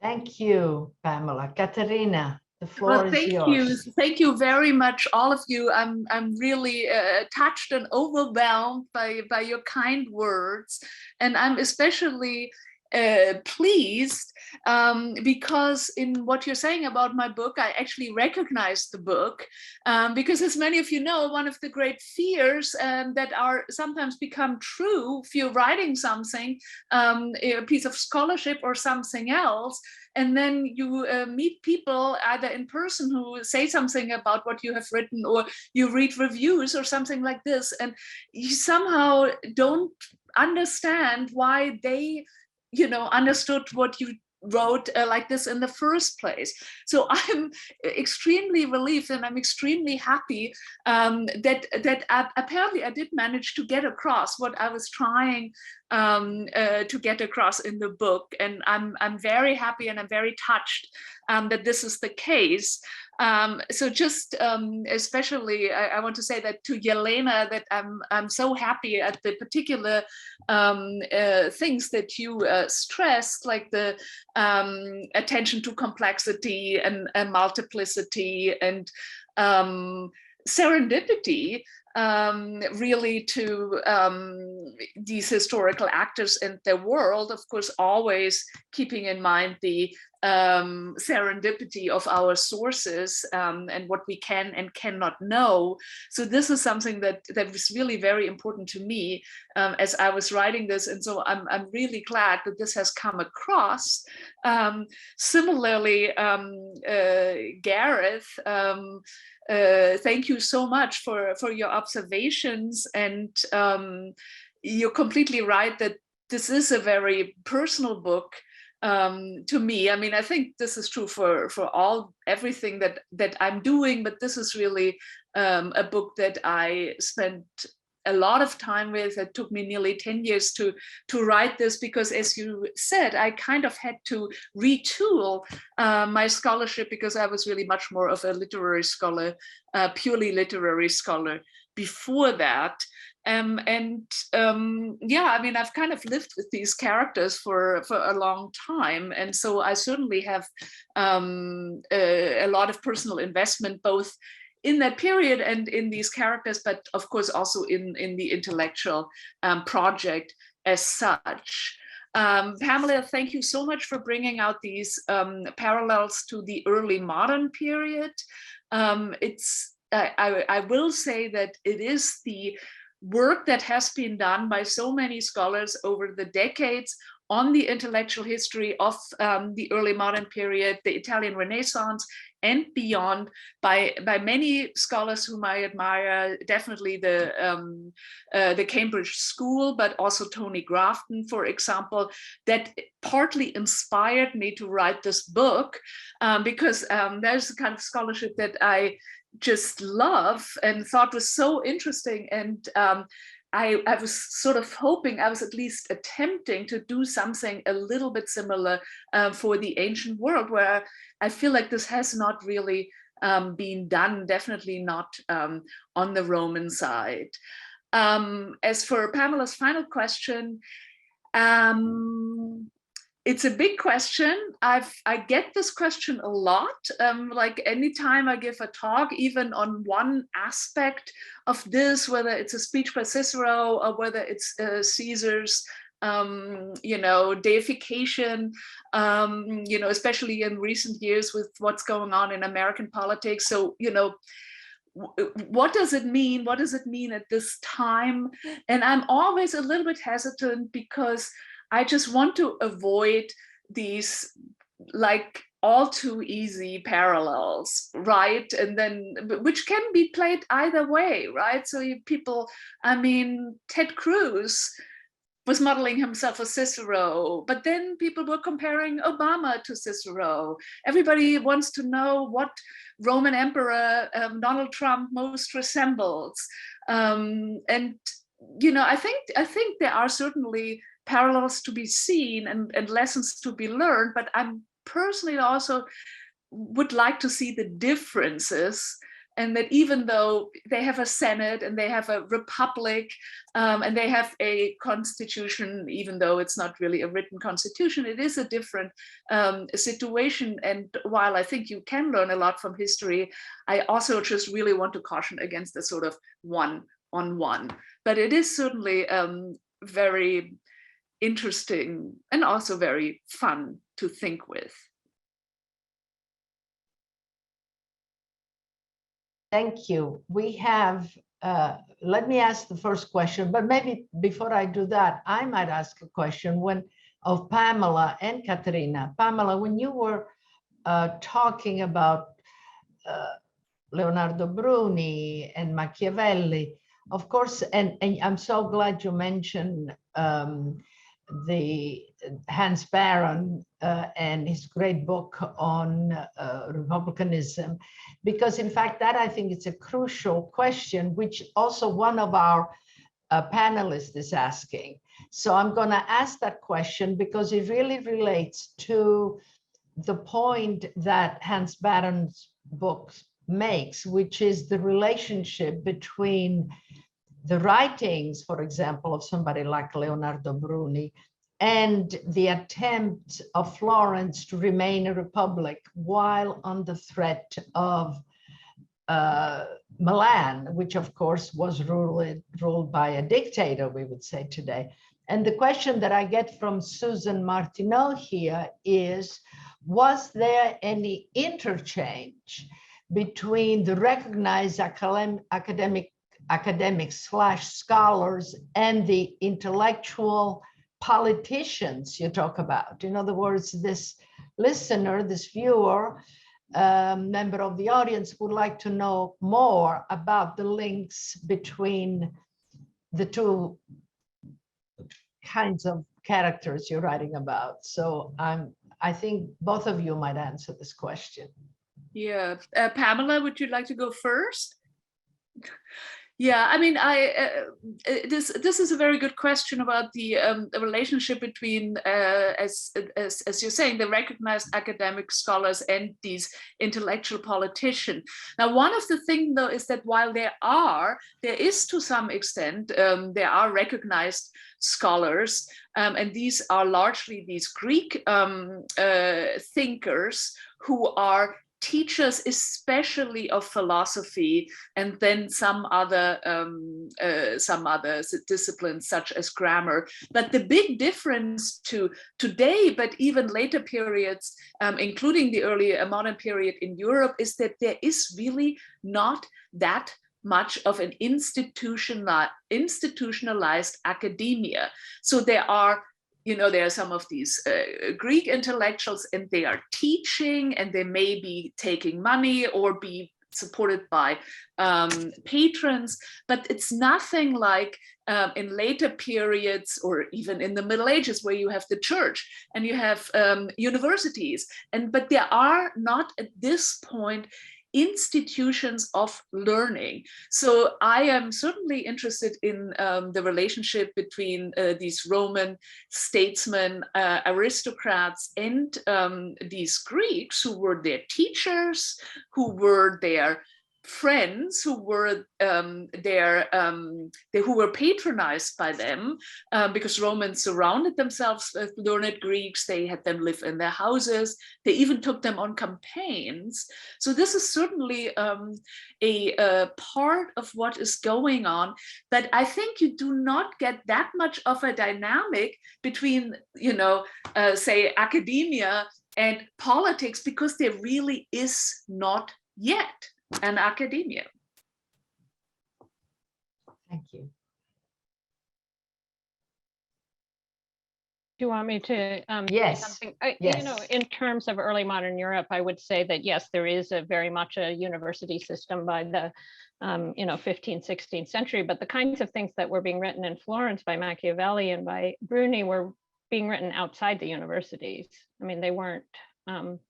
Thank you, Pamela. Katharina, the floor is yours. Thank you very much, all of you. I'm really touched and overwhelmed by your kind words, and I'm especially pleased because in what you're saying about my book, I actually recognize the book because, as many of you know, one of the great fears that are sometimes become true if you're writing something, a piece of scholarship or something else, and then you meet people either in person who say something about what you have written, or you read reviews or something like this, and you somehow don't understand why they understood what you wrote like this in the first place. So I'm extremely relieved and I'm extremely happy that apparently I did manage to get across what I was trying to get across in the book. And I'm very happy and I'm very touched that this is the case. So just especially, I want to say that to Elena, that I'm so happy at the particular things that you stressed, like the attention to complexity and multiplicity and serendipity, really to these historical actors and their world, of course, always keeping in mind the serendipity of our sources and what we can and cannot know. So this is something that was really very important to me as I was writing this. And so I'm really glad that this has come across. Similarly, Gareth, thank you so much for your observations. And you're completely right that this is a very personal book to me. I mean, I think this is true for everything that I'm doing, but this is really a book that I spent a lot of time with. It took me nearly 10 years to write this, because as you said, I kind of had to retool my scholarship, because I was really much more of a literary scholar, purely literary scholar before that. Yeah, I mean, I've kind of lived with these characters for a long time. And so I certainly have a lot of personal investment, both in that period and in these characters, but of course also in the intellectual project as such. Pamela, thank you so much for bringing out these parallels to the early modern period. I will say that it is the work that has been done by so many scholars over the decades on the intellectual history of the early modern period, the Italian Renaissance, and beyond, by many scholars whom I admire, definitely the Cambridge School, but also Tony Grafton, for example, that partly inspired me to write this book, because there's a kind of scholarship that I just love and thought was so interesting. And I was sort of hoping, I was at least attempting to do something a little bit similar for the ancient world, where I feel like this has not really been done, definitely not on the Roman side. As for Pamela's final question, it's a big question. I get this question a lot. Like anytime I give a talk, even on one aspect of this, whether it's a speech by Cicero or whether it's Caesar's, deification, especially in recent years with what's going on in American politics. So, what does it mean? What does it mean at this time? And I'm always a little bit hesitant, because I just want to avoid these like all too easy parallels, right? And then, which can be played either way, right? So Ted Cruz was modeling himself as Cicero, but then people were comparing Obama to Cicero. Everybody wants to know what Roman Emperor Donald Trump most resembles. I think there are certainly parallels to be seen and lessons to be learned, but I'm personally also would like to see the differences, and that even though they have a Senate and they have a republic and they have a constitution, even though it's not really a written constitution, it is a different situation. And while I think you can learn a lot from history, I also just really want to caution against the sort of one-on-one. But it is certainly very interesting and also very fun to think with. Thank you. We have, let me ask the first question, but maybe before I do that, I might ask a question of Pamela and Katharina. Pamela, when you were talking about Leonardo Bruni and Machiavelli, of course, and I'm so glad you mentioned the Hans Baron and his great book on republicanism, because in fact that I think it's a crucial question, which also one of our panelists is asking. So I'm going to ask that question because it really relates to the point that Hans Baron's book makes, which is the relationship between the writings, for example, of somebody like Leonardo Bruni, and the attempt of Florence to remain a republic while under threat of Milan, which of course was ruled by a dictator, we would say today. And the question that I get from Susan Martineau here is, was there any interchange between the recognized academics/scholars and the intellectual politicians you talk about? In other words, this listener, this viewer, member of the audience would like to know more about the links between the two kinds of characters you're writing about. So I think both of you might answer this question. Yeah, Pamela, would you like to go first? Yeah, I mean, this is a very good question about the relationship between, as you're saying, the recognized academic scholars and these intellectual politicians. Now, one of the things, though, is that while there is to some extent, there are recognized scholars, and these are largely these Greek thinkers who are teachers, especially of philosophy, and then some other disciplines such as grammar. But the big difference to today, but even later periods, including the early modern period in Europe, is that there is really not that much of an institutionalized academia. So there are some of these Greek intellectuals, and they are teaching, and they may be taking money or be supported by patrons, but it's nothing like in later periods or even in the Middle Ages, where you have the church and you have universities, but there are not at this point institutions of learning. So I am certainly interested in the relationship between these Roman statesmen, aristocrats, and these Greeks who were their teachers, who were their friends, who were who were patronized by them, because Romans surrounded themselves with learned Greeks. They had them live in their houses. They even took them on campaigns. So this is certainly a part of what is going on. But I think you do not get that much of a dynamic between, say, academia and politics, because there really is not yet an academia. Thank you. Do you want me to Yes. say something? Yes. In terms of early modern Europe, I would say that yes, there is very much a university system by the 15th, 16th century, but the kinds of things that were being written in Florence by Machiavelli and by Bruni were being written outside the universities. I mean, they weren't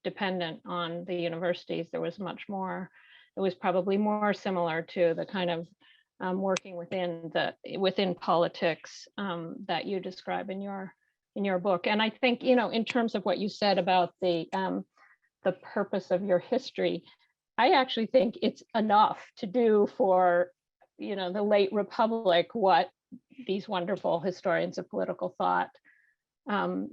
dependent on the universities. There was much more. It was probably more similar to the kind of working within politics that you describe in your book. And I think, in terms of what you said about the purpose of your history, I actually think it's enough to do for, the late Republic what these wonderful historians of political thought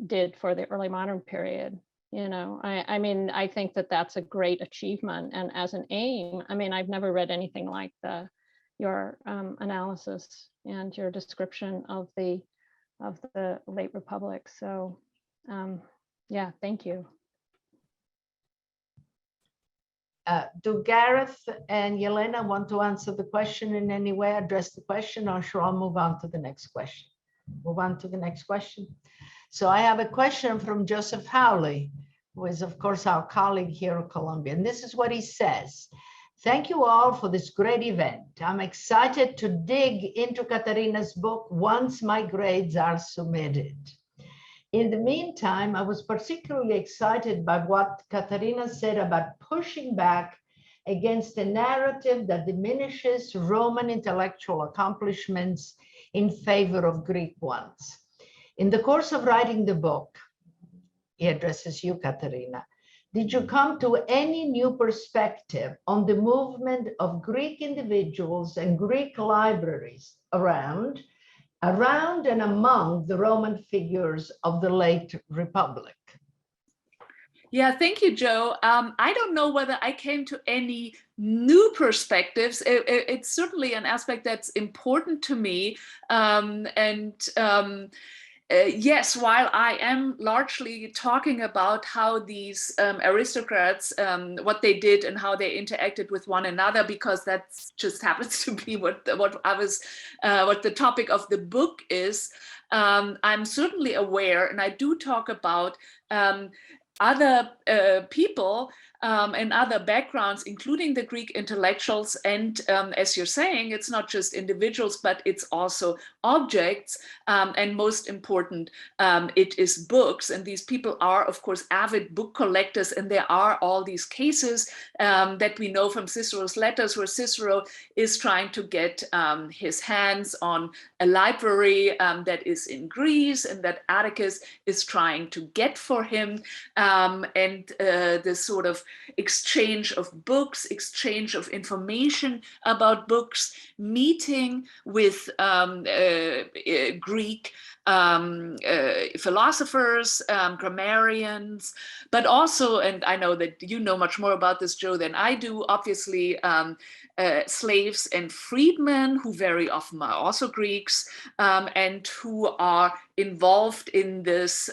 did for the early modern period. I mean, I think that that's a great achievement. And as an aim, I mean, I've never read anything like your analysis and your description of the late Republic. So yeah, thank you. Do Gareth and Elena want to answer the question in any way, address the question, or shall I move on to the next question? Move on to the next question. So I have a question from Joseph Howley, who is, of course, our colleague here at Columbia. And this is what he says. Thank you all for this great event. I'm excited to dig into Katharina's book once my grades are submitted. In the meantime, I was particularly excited by what Katharina said about pushing back against a narrative that diminishes Roman intellectual accomplishments in favor of Greek ones. In the course of writing the book, he addresses you, Katharina, did you come to any new perspective on the movement of Greek individuals and Greek libraries around and among the Roman figures of the late Republic? Yeah, thank you, Joe. I don't know whether I came to any new perspectives. It's certainly an aspect that's important to me. Yes, while I am largely talking about how these aristocrats, what they did and how they interacted with one another, because that just happens to be what the topic of the book is, I'm certainly aware, and I do talk about other people and other backgrounds, including the Greek intellectuals. And as you're saying, it's not just individuals, but it's also objects. And most important, it is books. And these people are, of course, avid book collectors. And there are all these cases that we know from Cicero's letters, where Cicero is trying to get his hands on a library that is in Greece and that Atticus is trying to get for him. And this sort of exchange of books, exchange of information about books, meeting with Greek philosophers, grammarians, but also, and I know that you know much more about this, Joe, than I do, obviously, slaves and freedmen, who very often are also Greeks, and who are involved in this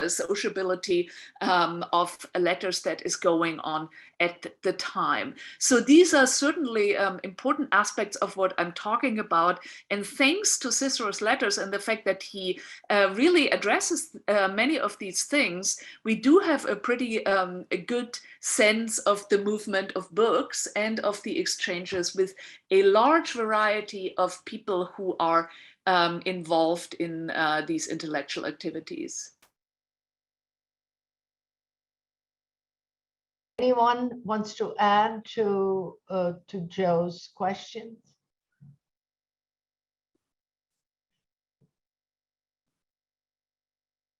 sociability of letters that is going on at the time. So these are certainly important aspects of what I'm talking about. And thanks to Cicero's letters and the fact that he really addresses many of these things, we do have a pretty a good sense of the movement of books and of the exchanges with a large variety of people who are involved in these intellectual activities. Anyone wants to add to Joe's questions?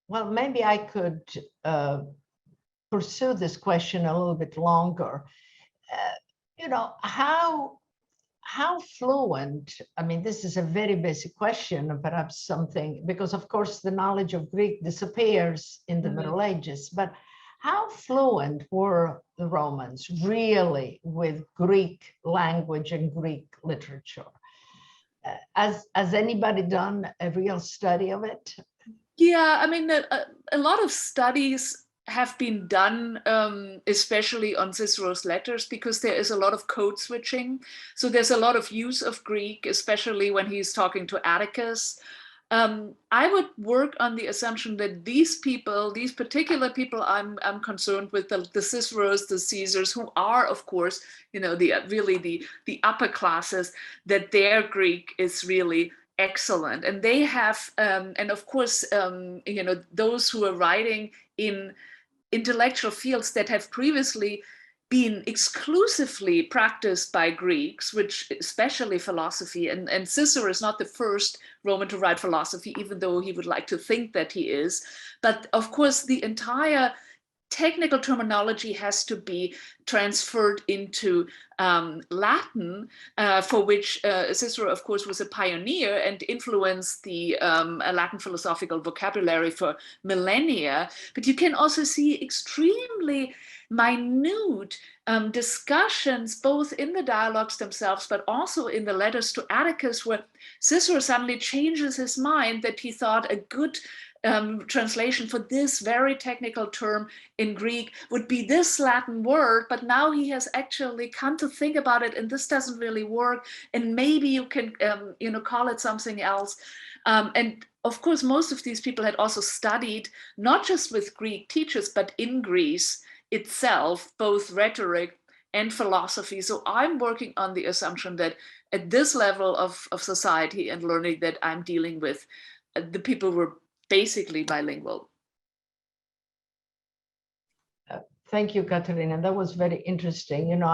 Well, maybe I could pursue this question a little bit longer. You know, how fluent, I mean, this is a very basic question, perhaps something, because of course the knowledge of Greek disappears in the Middle Ages, but how fluent were the Romans really with Greek language and Greek literature? Has anybody done a real study of it? Yeah, I mean, a lot of studies have been done, especially on Cicero's letters, because there is a lot of code switching. So there's a lot of use of Greek, especially when he's talking to Atticus. I would work on the assumption that these people, these particular people I'm concerned with, the Ciceros, the Caesars, who are, of course, you know, the upper classes, that their Greek is really excellent. And they have, and of course, you know, those who are writing in intellectual fields that have previously been exclusively practiced by Greeks, which especially philosophy, and Cicero is not the first Roman to write philosophy, even though he would like to think that he is. But of course, the entire technical terminology has to be transferred into Latin, for which Cicero, of course, was a pioneer and influenced the Latin philosophical vocabulary for millennia. But you can also see extremely minute discussions, both in the dialogues themselves, but also in the letters to Atticus, where Cicero suddenly changes his mind that he thought a good translation for this very technical term in Greek would be this Latin word, but now he has actually come to think about it, and this doesn't really work, and maybe you can you know, call it something else. And of course, most of these people had also studied not just with Greek teachers, but in Greece itself, both rhetoric and philosophy. So I'm working on the assumption that at this level of society and learning that I'm dealing with, the people were basically bilingual. Thank you, Katharina. That was very interesting. You know,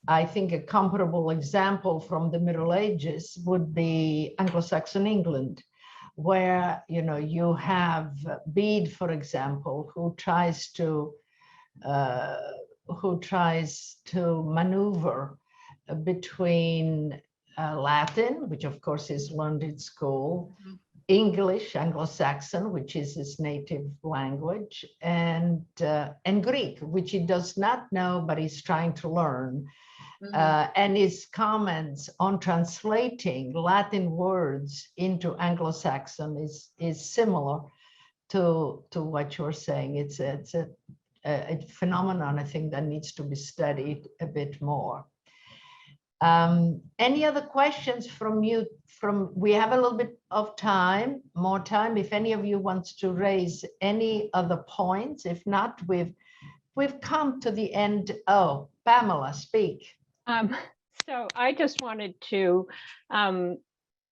I think a comparable example from the Middle Ages would be Anglo-Saxon England, where, you know, you have Bede, for example, who tries to maneuver between Latin, which of course is learned in school, English, Anglo-Saxon, which is his native language, and Greek, which he does not know, but he's trying to learn. And his comments on translating Latin words into Anglo-Saxon is similar to what you're saying. It's a phenomenon, I think, that needs to be studied a bit more. Any other questions from you? We have a little bit of time, more time, if any of you wants to raise any other points. If not, we've come to the end. Oh, Pamela, speak. So I just wanted to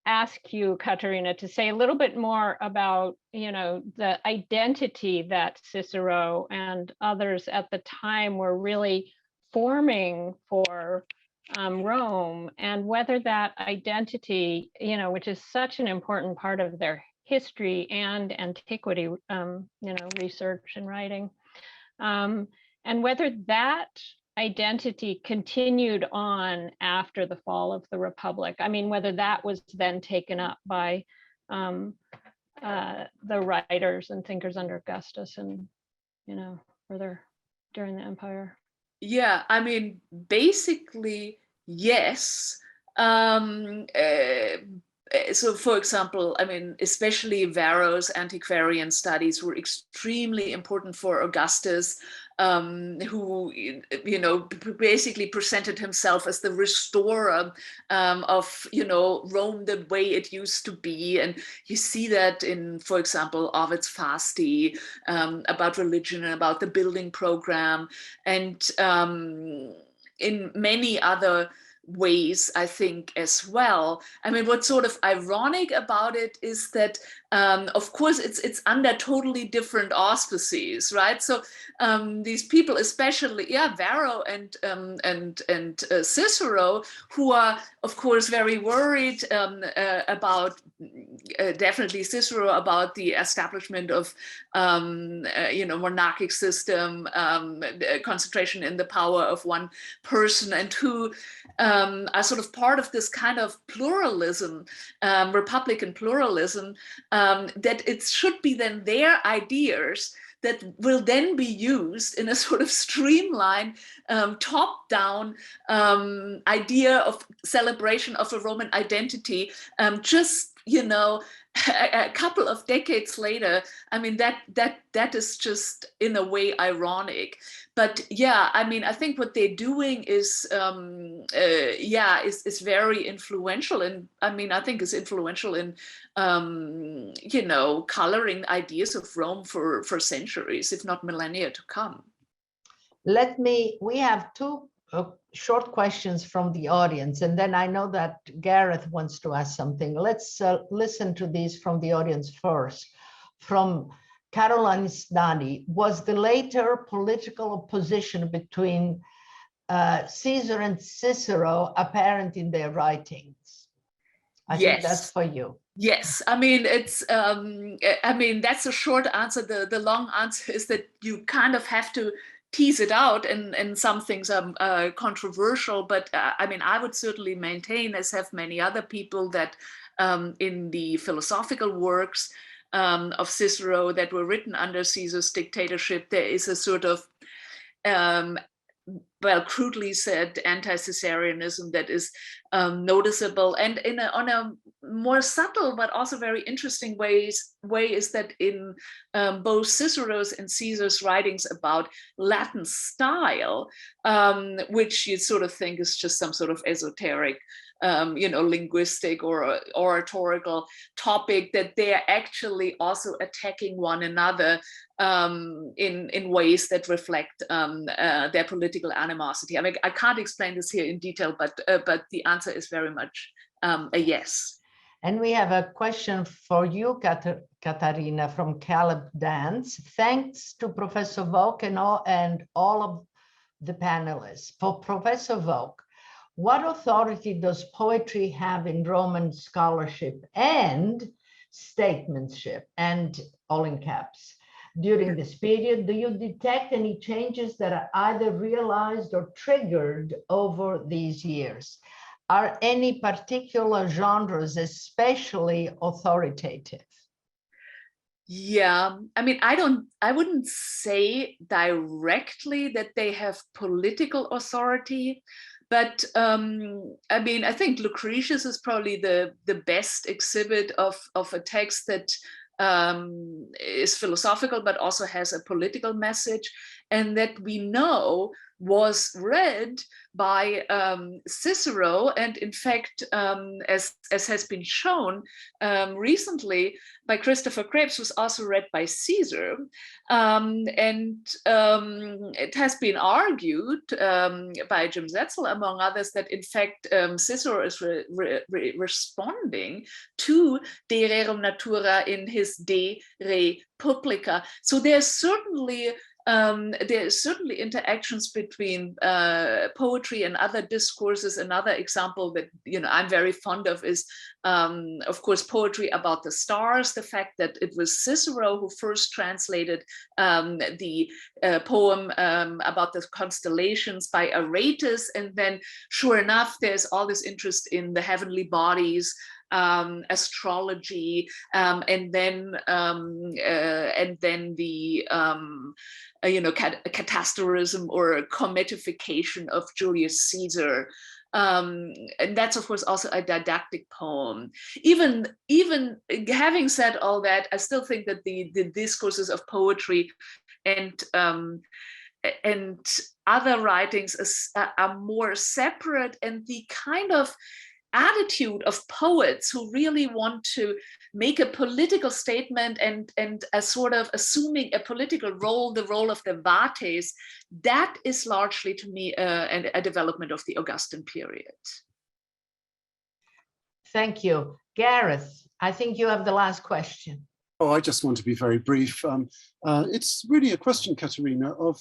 ask you, Katharina, to say a little bit more about, you know, the identity that Cicero and others at the time were really forming for Rome, and whether that identity, you know, which is such an important part of their history and antiquity, you know, research and writing, and whether that identity continued on after the fall of the Republic. I mean, whether that was then taken up by the writers and thinkers under Augustus and, you know, further during the empire. Yeah, I mean, basically, yes. So, for example, I mean, especially Varro's antiquarian studies were extremely important for Augustus, who, you know, basically presented himself as the restorer of, you know, Rome the way it used to be. And you see that in, for example, Ovid's Fasti, about religion and about the building program, and in many other ways, I think, as well. I mean, what's sort of ironic about it is that, of course, it's under totally different auspices, right? So these people, especially, yeah, Varro and Cicero, who are, of course, very worried about, definitely Cicero, about the establishment of, you know, monarchic system, concentration in the power of one person, and who are sort of part of this kind of pluralism, Republican pluralism, that it should be then their ideas that will then be used in a sort of streamlined, top-down idea of celebration of a Roman identity, just, you know, a couple of decades later. I mean, that is just in a way ironic. But yeah, I mean, I think what they're doing is, yeah, is very influential. And I mean, I think is influential in, you know, coloring ideas of Rome for centuries, if not millennia to come. We have two short questions from the audience, and then I know that Gareth wants to ask something. Let's listen to these from the audience first. From Caroline Snoddy: was the later political opposition between Caesar and Cicero apparent in their writings? I think that's for you. Yes, I mean, it's, I mean, that's a short answer. The long answer is that you kind of have to tease it out, and some things are controversial, but I mean, I would certainly maintain, as have many other people, that in the philosophical works of Cicero that were written under Caesar's dictatorship, there is a sort of, well, crudely said, anti-Caesarianism that is noticeable, and on a more subtle but also very interesting way is that in both Cicero's and Caesar's writings about Latin style, which you sort of think is just some sort of esoteric, you know, linguistic or oratorical topic, that they are actually also attacking one another in ways that reflect their political animosity. I mean, I can't explain this here in detail, but the answer is very much a yes. And we have a question for you, Katharina, from Caleb Dance. Thanks to Professor Volk and all of the panelists. For Professor Volk, what authority does poetry have in Roman scholarship and statesmanship, and all in caps? During this period, do you detect any changes that are either realized or triggered over these years? Are any particular genres especially authoritative? Yeah, I mean, I wouldn't say directly that they have political authority, but I mean, I think Lucretius is probably the best exhibit of a text that is philosophical, but also has a political message, and that we know was read by Cicero, and in fact, as has been shown recently by Christopher Crepes, was also read by Caesar. And it has been argued by Jim Zetzel, among others, that in fact Cicero is responding to De Rerum Natura in his De Re Publica. So there's certainly interactions between poetry and other discourses. Another example that I'm very fond of is, of course, poetry about the stars. The fact that it was Cicero who first translated the poem about the constellations by Aratus, and then, sure enough, there's all this interest in the heavenly bodies, astrology, and then the catasterism or cometification of Julius Caesar. And that's, of course, also a didactic poem. Even having said all that, I still think that the discourses of poetry and other writings are more separate, and the kind of attitude of poets who really want to make a political statement and a sort of assuming a political role, the role of the vates, that is largely, to me, a development of the Augustan period. Thank you. Gareth, I think you have the last question. Oh, I just want to be very brief. It's really a question, Katharina, of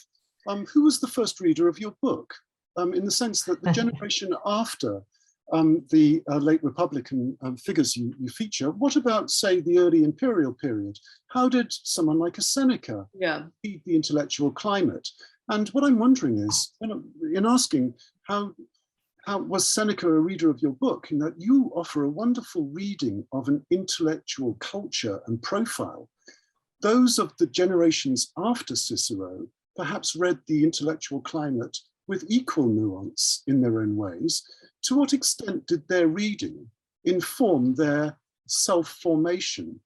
who was the first reader of your book, in the sense that the generation after the late Republican figures you feature. What about, say, the early imperial period? How did someone like a Seneca feed the intellectual climate? And what I'm wondering is, in asking how was Seneca a reader of your book, in that you offer a wonderful reading of an intellectual culture and profile. Those of the generations after Cicero perhaps read the intellectual climate with equal nuance in their own ways. To what extent did their reading inform their self-formation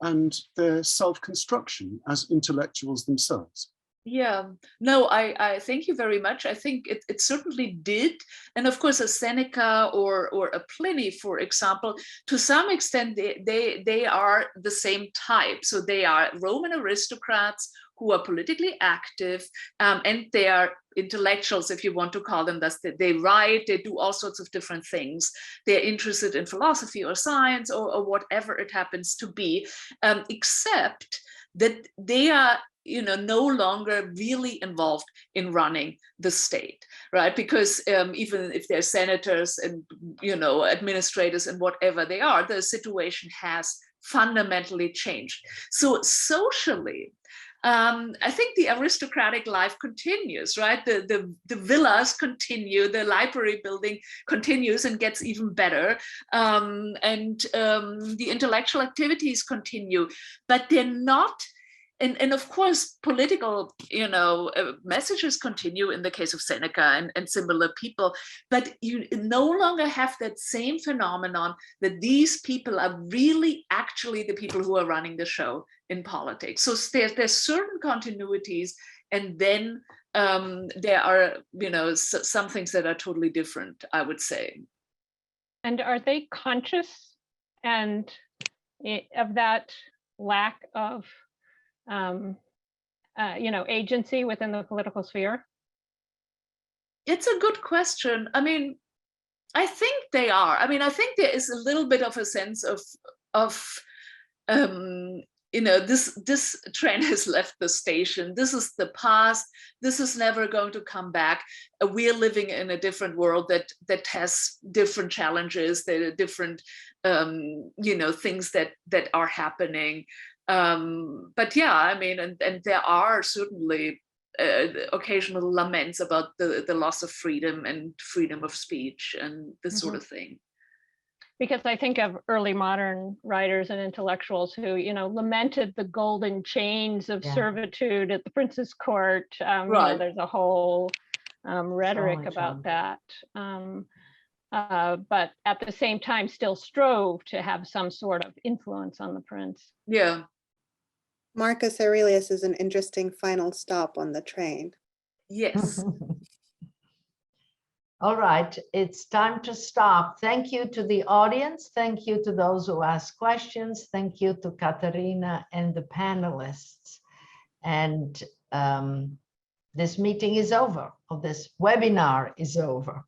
and their self-construction as intellectuals themselves? Yeah, no, I thank you very much. I think it certainly did. And of course, a Seneca or a Pliny, for example, to some extent, they are the same type. So they are Roman aristocrats who are politically active, and they are intellectuals, if you want to call them that. They write, they do all sorts of different things. They're interested in philosophy or science or whatever it happens to be, except that they are no longer really involved in running the state, right? Because even if they're senators and administrators and whatever they are, the situation has fundamentally changed. So socially, I think the aristocratic life continues, right? The villas continue, the library building continues and gets even better, and the intellectual activities continue, but they're not. And of course, political, messages continue in the case of Seneca and similar people, but you no longer have that same phenomenon that these people are really actually the people who are running the show in politics. So there's certain continuities, and then there are, some things that are totally different, I would say. And are they conscious and of that lack of agency within the political sphere? It's a good question. I mean, I think they are. I mean, I think there is a little bit of a sense of you know, this train has left the station. This is the past. This is never going to come back. We're living in a different world that has different challenges. There are different, you know, things that are happening. But yeah, I mean, and there are certainly occasional laments about the loss of freedom and freedom of speech and this sort of thing. Because I think of early modern writers and intellectuals who, you know, lamented the golden chains of servitude at the prince's court. You know, there's a whole rhetoric about that. But at the same time, still strove to have some sort of influence on the prince. Yeah. Marcus Aurelius is an interesting final stop on the train. Yes. All right, it's time to stop. Thank you to the audience. Thank you to those who asked questions. Thank you to Katharina and the panelists. And this meeting is over, or this webinar is over.